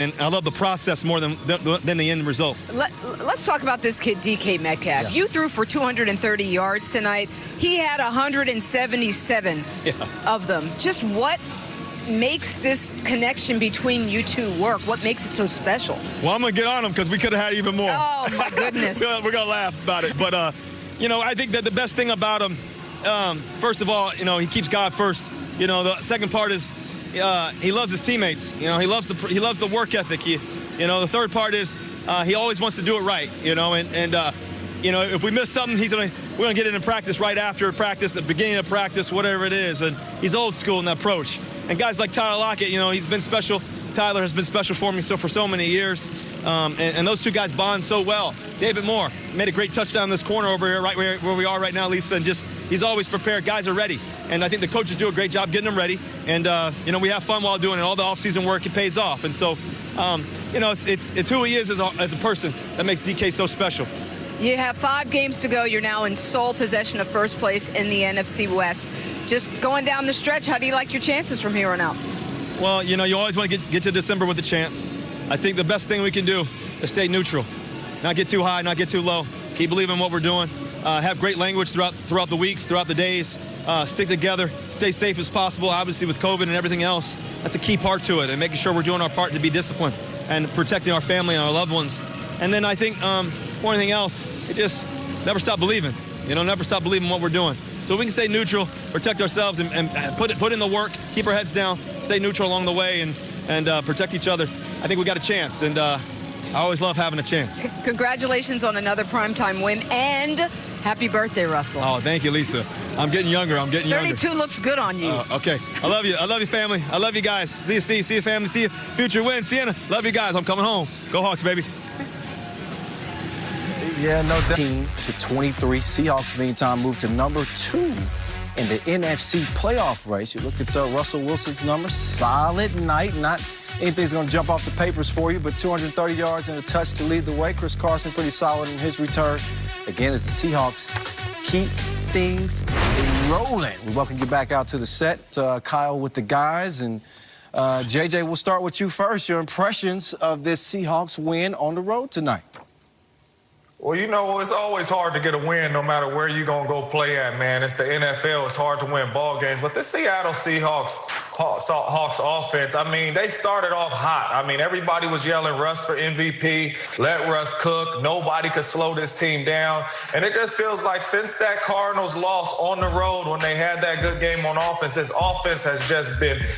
And I love the process more than the end result. Let's talk about this kid, DK Metcalf. Yeah. You threw for 230 yards tonight. He had 177 of them. Just what makes this connection between you two work? What makes it so special? Well, I'm going to get on him because we could have had even more. Oh, my goodness. We're going to laugh about it. But, you know, I think that the best thing about him, first of all, you know, he keeps God first. You know, the second part is he loves his teammates. You know, he loves the work ethic. You know, the third part is he always wants to do it right. You know, and you know, if we miss something, we're gonna get it in practice right after practice, the beginning of practice, whatever it is. And he's old school in that approach. And guys like Tyler Lockett, you know, he's been special. Tyler has been special for me for so many years. And those two guys bond so well. David Moore made a great touchdown in this corner over here, right where we are right now, Lisa. And just, he's always prepared. Guys are ready. And I think the coaches do a great job getting them ready. And, you know, we have fun while doing it. All the offseason work, it pays off. And so, you know, it's who he is as a person that makes DK so special. You have 5 games to go. You're now in sole possession of first place in the NFC West. Just going down the stretch, how do you like your chances from here on out? Well, you know, you always want to get to December with a chance. I think the best thing we can do is stay neutral. Not get too high, not get too low. Keep believing what we're doing. Have great language throughout the weeks, throughout the days. Stick together, stay safe as possible. Obviously, with COVID and everything else, that's a key part to it, and making sure we're doing our part to be disciplined and protecting our family and our loved ones. And then I think more than anything else, it just never stop believing. You know, never stop believing what we're doing. So we can stay neutral, protect ourselves, and put in the work, keep our heads down, stay neutral along the way, and protect each other. I think we got a chance, and I always love having a chance. Congratulations on another primetime win, and happy birthday, Russell. Oh, thank you, Lisa. I'm getting younger. 32 looks good on you. Okay. I love you. I love you, family. I love you guys. See you, family. See you. Future win. Sienna. Love you guys. I'm coming home. Go Hawks, baby. Yeah, no doubt. 18-23. Seahawks, meantime, moved to number 2 in the NFC playoff race. You look at Russell Wilson's numbers. Solid night. Not anything's going to jump off the papers for you, but 230 yards and a touch to lead the way. Chris Carson pretty solid in his return. Again, as the Seahawks keep things rolling. We welcome you back out to the set, Kyle with the guys. And JJ, we'll start with you first. Your impressions of this Seahawks win on the road tonight. Well, you know, it's always hard to get a win no matter where you're going to go play at, man. It's the NFL. It's hard to win ball games. But the Seattle Seahawks Hawks offense, I mean, they started off hot. I mean, everybody was yelling Russ for MVP, let Russ cook. Nobody could slow this team down. And it just feels like since that Cardinals loss on the road when they had that good game on offense, this offense has just been –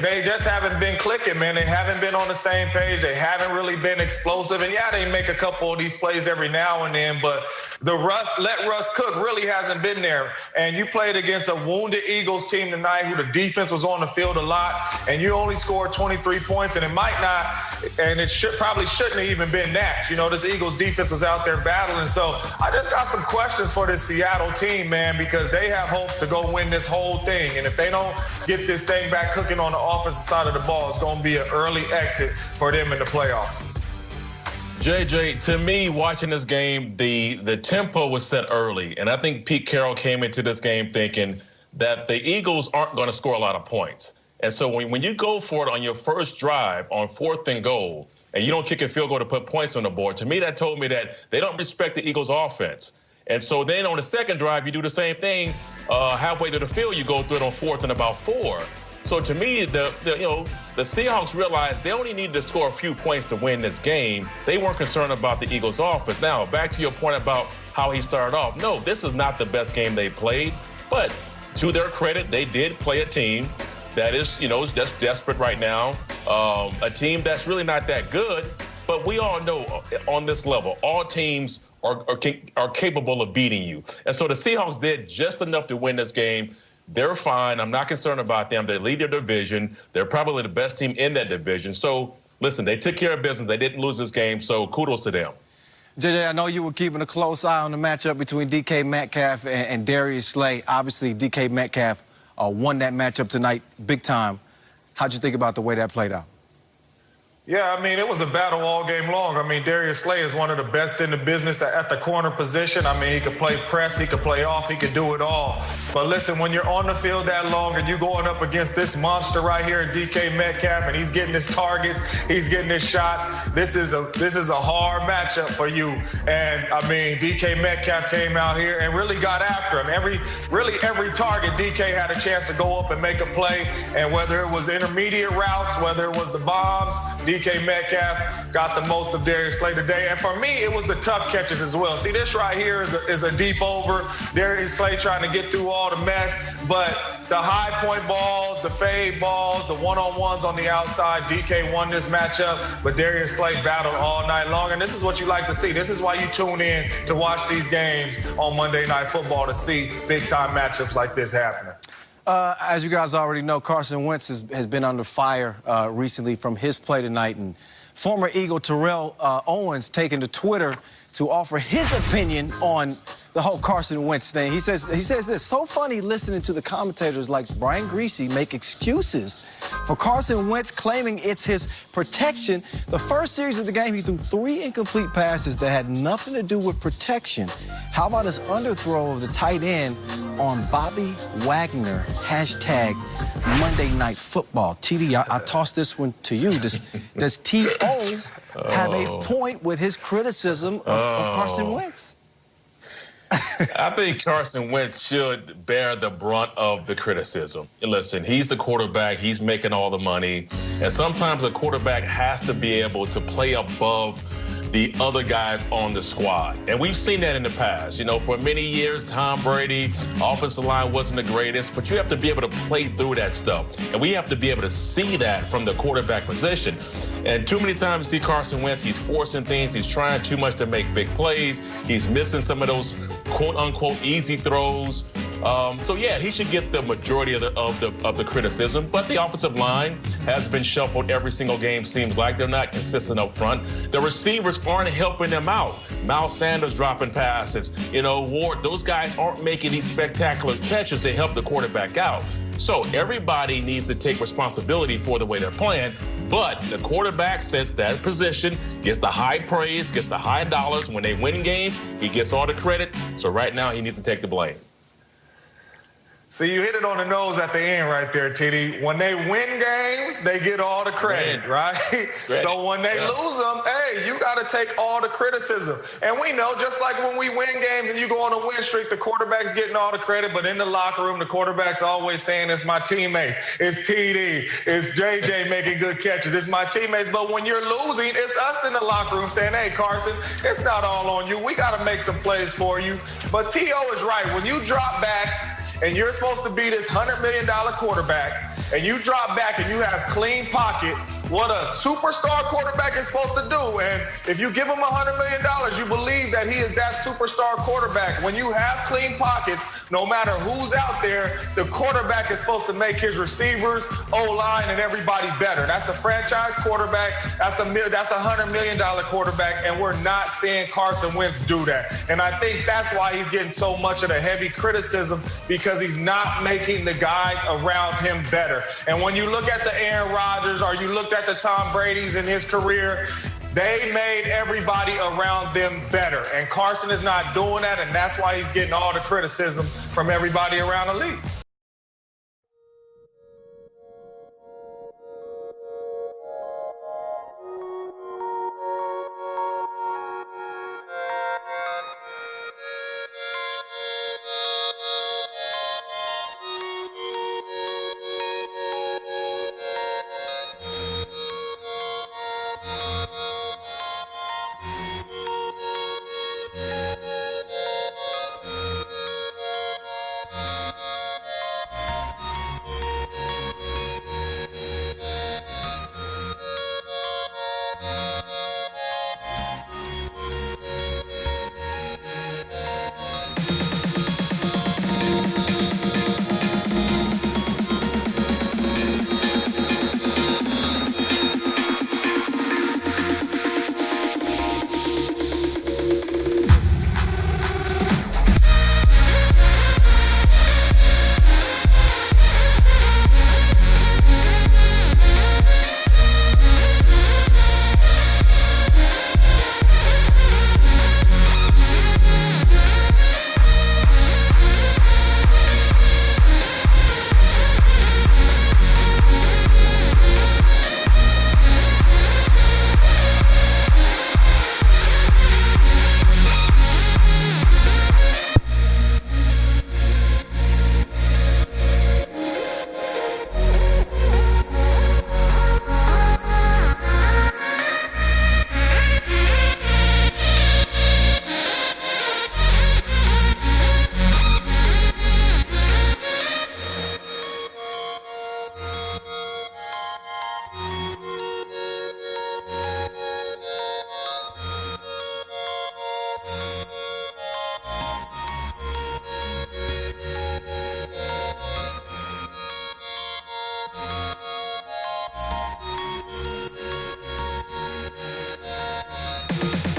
they just haven't been clicking, man. They haven't been on the same page. They haven't really been explosive. And, yeah, they make a couple of these plays every now and then, but the let Russ cook really hasn't been there. And you played against a wounded Eagles team tonight who the defense was on the field a lot, and you only scored 23 points, and it might not, and it probably shouldn't have even been that. You know, this Eagles defense was out there battling. So I just got some questions for this Seattle team, man, because they have hopes to go win this whole thing. And if they don't get this thing back cooking on the offensive side of the ball, it's going to be an early exit for them in the playoffs. JJ, to me, watching this game, the tempo was set early, and I think Pete Carroll came into this game thinking that the Eagles aren't going to score a lot of points. And so when you go for it on your first drive on 4th and goal, and you don't kick a field goal to put points on the board, to me that told me that they don't respect the Eagles' offense. And so then on the second drive, you do the same thing. Halfway to the field, you go through it on 4th and about 4. So to me, the Seahawks realized they only needed to score a few points to win this game. They weren't concerned about the Eagles' offense. Now, back to your point about how he started off. No, this is not the best game they played. But to their credit, they did play a team that is, is just desperate right now. A team that's really not that good. But we all know on this level, all teams are capable of beating you. And so the Seahawks did just enough to win this game. They're fine. I'm not concerned about them. They lead their division. They're probably the best team in that division. So, listen, they took care of business. They didn't lose this game, so kudos to them. JJ, I know you were keeping a close eye on the matchup between DK Metcalf and Darius Slay. Obviously, DK Metcalf won that matchup tonight big time. How'd you think about the way that played out? Yeah, I mean, it was a battle all game long. I mean, Darius Slay is one of the best in the business at the corner position. I mean, he could play press, he could play off, he could do it all. But listen, when you're on the field that long and you're going up against this monster right here, DK Metcalf, and he's getting his targets, he's getting his shots, this is a hard matchup for you. And, I mean, DK Metcalf came out here and really got after him. Every target, DK had a chance to go up and make a play. And whether it was intermediate routes, whether it was the bombs, DK Metcalf got the most of Darius Slay today. And for me, it was the tough catches as well. See, this right here is a deep over. Darius Slay trying to get through all the mess. But the high point balls, the fade balls, the one-on-ones on the outside, DK won this matchup. But Darius Slay battled all night long. And this is what you like to see. This is why you tune in to watch these games on Monday Night Football, to see big-time matchups like this happening. As you guys already know, Carson Wentz has been under fire recently from his play tonight. And former Eagle Terrell Owens taking to Twitter to offer his opinion on the whole Carson Wentz thing. He says this: so funny listening to the commentators like Brian Greasy make excuses for Carson Wentz, claiming it's his protection. The first series of the game, he threw 3 incomplete passes that had nothing to do with protection. How about his underthrow of the tight end on Bobby Wagner? Hashtag Monday Night Football. TD, I toss this one to you. Does T.O. have a point with his criticism of Carson Wentz? I think Carson Wentz should bear the brunt of the criticism. Listen, he's the quarterback. He's making all the money. And sometimes a quarterback has to be able to play above the other guys on the squad. And we've seen that in the past. You know, for many years, Tom Brady, offensive line wasn't the greatest, but you have to be able to play through that stuff. And we have to be able to see that from the quarterback position. And too many times you see Carson Wentz, he's forcing things. He's trying too much to make big plays. He's missing some of those quote-unquote easy throws. So yeah, he should get the majority of the criticism. But the offensive line has been shuffled every single game. Seems like they're not consistent up front. The receivers aren't helping them out. Miles Sanders dropping passes. You know, Ward. Those guys aren't making these spectacular catches to help the quarterback out. So everybody needs to take responsibility for the way they're playing. But the quarterback sets that position, gets the high praise, gets the high dollars. When they win games, he gets all the credit. So right now, he needs to take the blame. See, you hit it on the nose at the end right there, TD. When they win games, they get all the credit, right? So when they lose them, hey, you got to take all the criticism. And we know, just like when we win games and you go on a win streak, the quarterback's getting all the credit. But in the locker room, the quarterback's always saying, it's my teammate, it's TD, it's JJ making good catches, it's my teammates. But when you're losing, it's us in the locker room saying, hey, Carson, it's not all on you. We got to make some plays for you. But T.O. is right. When you drop back, and you're supposed to be this $100 million quarterback, and you drop back and you have clean pocket, what a superstar quarterback is supposed to do. And if you give him $100 million, you believe that he is that superstar quarterback. When you have clean pockets, no matter who's out there, the quarterback is supposed to make his receivers, O-line, and everybody better. That's a franchise quarterback. That's a $100 million quarterback, and we're not seeing Carson Wentz do that. And I think that's why he's getting so much of the heavy criticism, because he's not making the guys around him better. And when you look at the Aaron Rodgers, or you looked at the Tom Brady's in his career, they made everybody around them better. And Carson is not doing that, and that's why he's getting all the criticism from everybody around the league. Bye.